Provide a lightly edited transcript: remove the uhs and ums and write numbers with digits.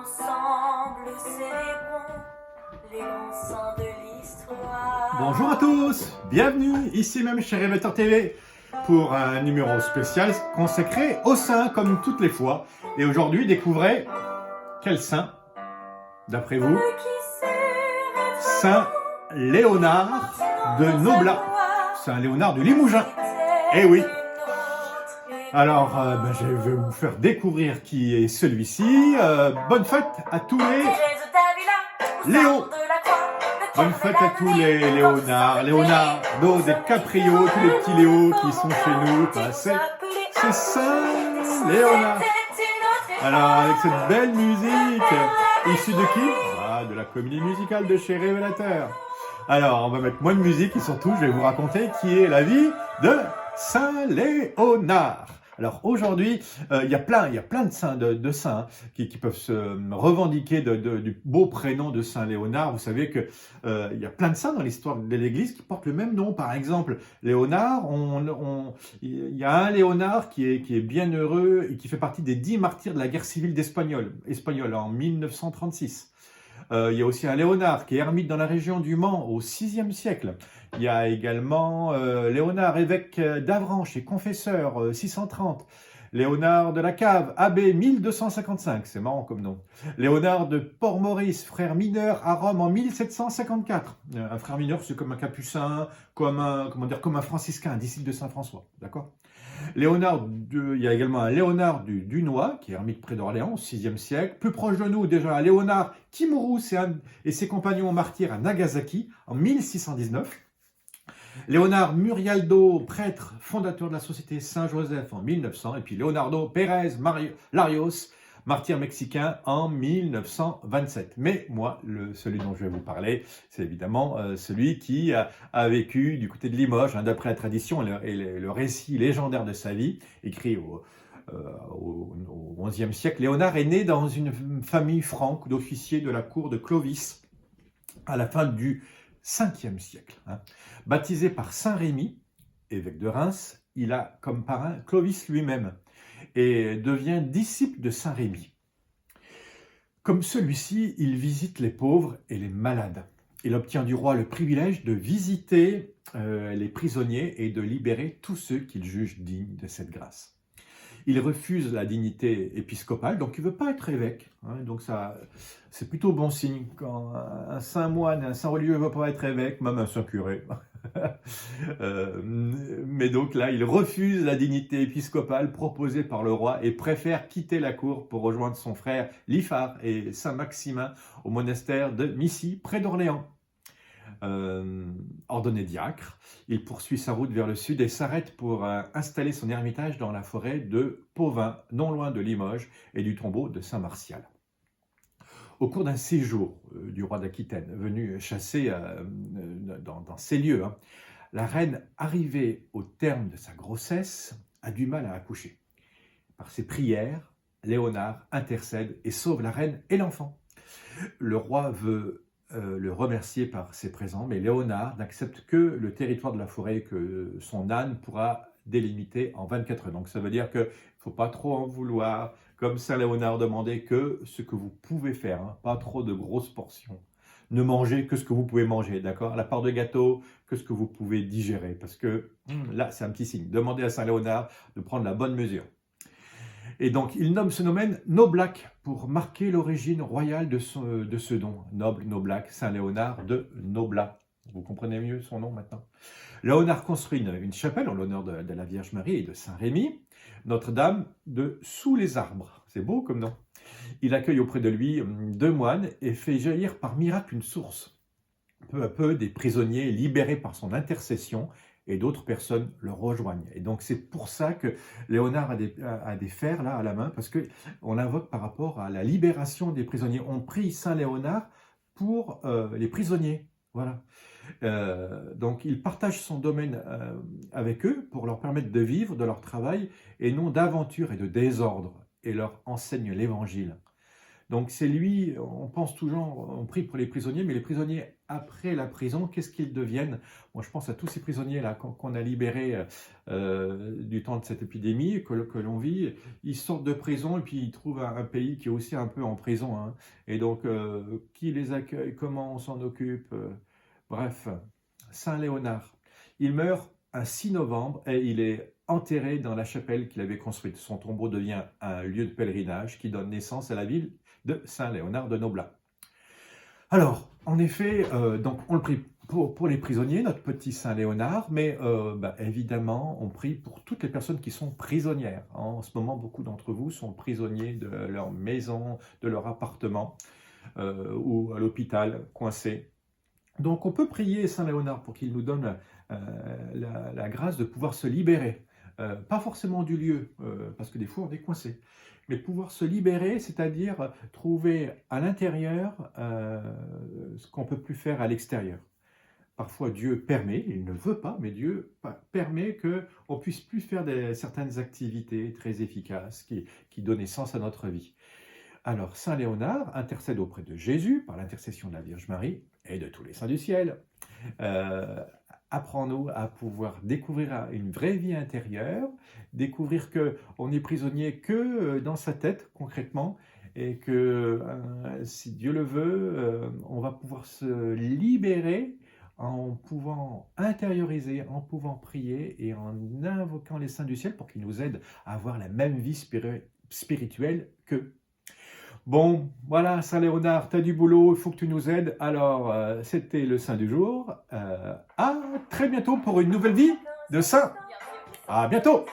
Ensemble, célébrons les grands saints de l'histoire. Bonjour à tous, bienvenue ici même chez Révélateur TV pour un numéro spécial consacré aux saints comme toutes les fois. Et aujourd'hui, découvrez quel saint, d'après vous? Saint Léonard de Noblat, Saint Léonard du Limousin. Eh oui. Alors, je vais vous faire découvrir qui est celui-ci. Bonne fête à tous les Léo. Bonne fête à tous les Léonards, Leonardo DiCaprio, tous les petits Léo qui sont chez nous. C'est Saint Léonard. Alors, avec cette belle musique, issue de qui? De la comédie musicale de chez Révélateur. Alors, on va mettre moins de musique et surtout, je vais vous raconter qui est la vie de Saint Léonard. Alors aujourd'hui, il y a plein de saints, de saints qui peuvent se revendiquer du beau prénom de Saint Léonard. Vous savez que il y a plein de saints dans l'histoire de l'Église qui portent le même nom. Par exemple, Léonard, il y a un Léonard qui est bienheureux et qui fait partie des 10 martyrs de la guerre civile espagnole en 1936. Il y a aussi un Léonard qui est ermite dans la région du Mans au VIe siècle. Il y a également Léonard, évêque d'Avranches et confesseur 630. Léonard de la Cave, abbé 1255, c'est marrant comme nom. Léonard de Port-Maurice, frère mineur à Rome en 1754. Un frère mineur, c'est comme un capucin, comme un franciscain, un disciple de Saint François, d'accord? Il y a également un Léonard du Dunois, qui est ermite près d'Orléans au VIe siècle. Plus proche de nous, déjà un Léonard Kimurus et ses compagnons martyrs à Nagasaki en 1619. Léonard Murialdo, prêtre, fondateur de la Société Saint-Joseph en 1900. Et puis Leonardo Pérez Larios, martyr mexicain en 1927. Mais moi, celui dont je vais vous parler, c'est évidemment celui qui a vécu du côté de Limoges, d'après la tradition et le récit légendaire de sa vie, écrit au XIe siècle. Léonard est né dans une famille franque d'officiers de la cour de Clovis à la fin du Ve siècle. Baptisé par Saint Rémy, évêque de Reims, il a comme parrain Clovis lui-même et devient disciple de Saint Rémy. Comme celui-ci, il visite les pauvres et les malades. Il obtient du roi le privilège de visiter les prisonniers et de libérer tous ceux qu'il juge dignes de cette grâce. Il refuse la dignité épiscopale, donc il ne veut pas être évêque. Donc ça, c'est plutôt bon signe. Quand un saint moine, un saint religieux ne veut pas être évêque, même un saint curé. Mais donc là, il refuse la dignité épiscopale proposée par le roi et préfère quitter la cour pour rejoindre son frère Liphard et saint Maximin au monastère de Missy, près d'Orléans. Ordonné diacre, il poursuit sa route vers le sud et s'arrête pour installer son ermitage dans la forêt de Pauvin, non loin de Limoges et du tombeau de Saint Martial. Au cours d'un séjour du roi d'Aquitaine, venu chasser dans ces lieux, la reine, arrivée au terme de sa grossesse, a du mal à accoucher. Par ses prières, Léonard intercède et sauve la reine et l'enfant. Le roi veut le remercier par ses présents, mais Léonard n'accepte que le territoire de la forêt que son âne pourra délimiter en 24 heures. Donc ça veut dire qu'il ne faut pas trop en vouloir, comme Saint Léonard demandait, que ce que vous pouvez faire, pas trop de grosses portions. Ne mangez que ce que vous pouvez manger, d'accord? La part de gâteau, que ce que vous pouvez digérer, parce que là, c'est un petit signe. Demandez à Saint Léonard de prendre la bonne mesure. Et donc, il nomme ce domaine Noblac pour marquer l'origine royale de ce don. Noblac, Saint Léonard de Noblat. Vous comprenez mieux son nom maintenant. Léonard construit une chapelle en l'honneur de la Vierge Marie et de Saint Rémy, Notre-Dame de Sous les Arbres. C'est beau comme nom. Il accueille auprès de lui 2 moines et fait jaillir par miracle une source. Peu à peu, des prisonniers libérés par son intercession et d'autres personnes le rejoignent. Et donc c'est pour ça que Léonard a des fers là à la main, parce qu'on l'invoque par rapport à la libération des prisonniers. On prie Saint Léonard pour les prisonniers. Voilà. Donc il partage son domaine avec eux pour leur permettre de vivre de leur travail et non d'aventure et de désordre, et leur enseigne l'évangile. Donc c'est lui, on pense toujours, on prie pour les prisonniers, mais les prisonniers après la prison, qu'est-ce qu'ils deviennent? Moi je pense à tous ces prisonniers là qu'on a libérés du temps de cette épidémie que l'on vit. Ils sortent de prison et puis ils trouvent un pays qui est aussi un peu en prison, hein. Et donc qui les accueille, comment on s'en occupe, bref, Saint Léonard. Il meurt un 6 novembre et il est enterré dans la chapelle qu'il avait construite. Son tombeau devient un lieu de pèlerinage qui donne naissance à la ville de Saint-Léonard de Noblat. Alors, en effet, donc on le prie pour les prisonniers, notre petit Saint-Léonard, mais évidemment, on prie pour toutes les personnes qui sont prisonnières. En ce moment, beaucoup d'entre vous sont prisonniers de leur maison, de leur appartement ou à l'hôpital, coincés. Donc, on peut prier Saint-Léonard pour qu'il nous donne la grâce de pouvoir se libérer. Pas forcément du lieu, parce que des fois on est coincé, mais pouvoir se libérer, c'est-à-dire trouver à l'intérieur ce qu'on ne peut plus faire à l'extérieur. Parfois Dieu permet, il ne veut pas, mais Dieu permet qu'on ne puisse plus faire certaines activités très efficaces qui donnent sens à notre vie. Alors Saint Léonard intercède auprès de Jésus par l'intercession de la Vierge Marie et de tous les saints du ciel. Apprends-nous à pouvoir découvrir une vraie vie intérieure, découvrir qu'on est prisonnier que dans sa tête concrètement, et que si Dieu le veut, on va pouvoir se libérer en pouvant intérioriser, en pouvant prier et en invoquant les saints du ciel pour qu'ils nous aident à avoir la même vie spirituelle qu'eux. Bon, voilà, Saint Léonard, tu as du boulot, il faut que tu nous aides. Alors, c'était le Saint du jour. À très bientôt pour une nouvelle vie de Saint. À bientôt!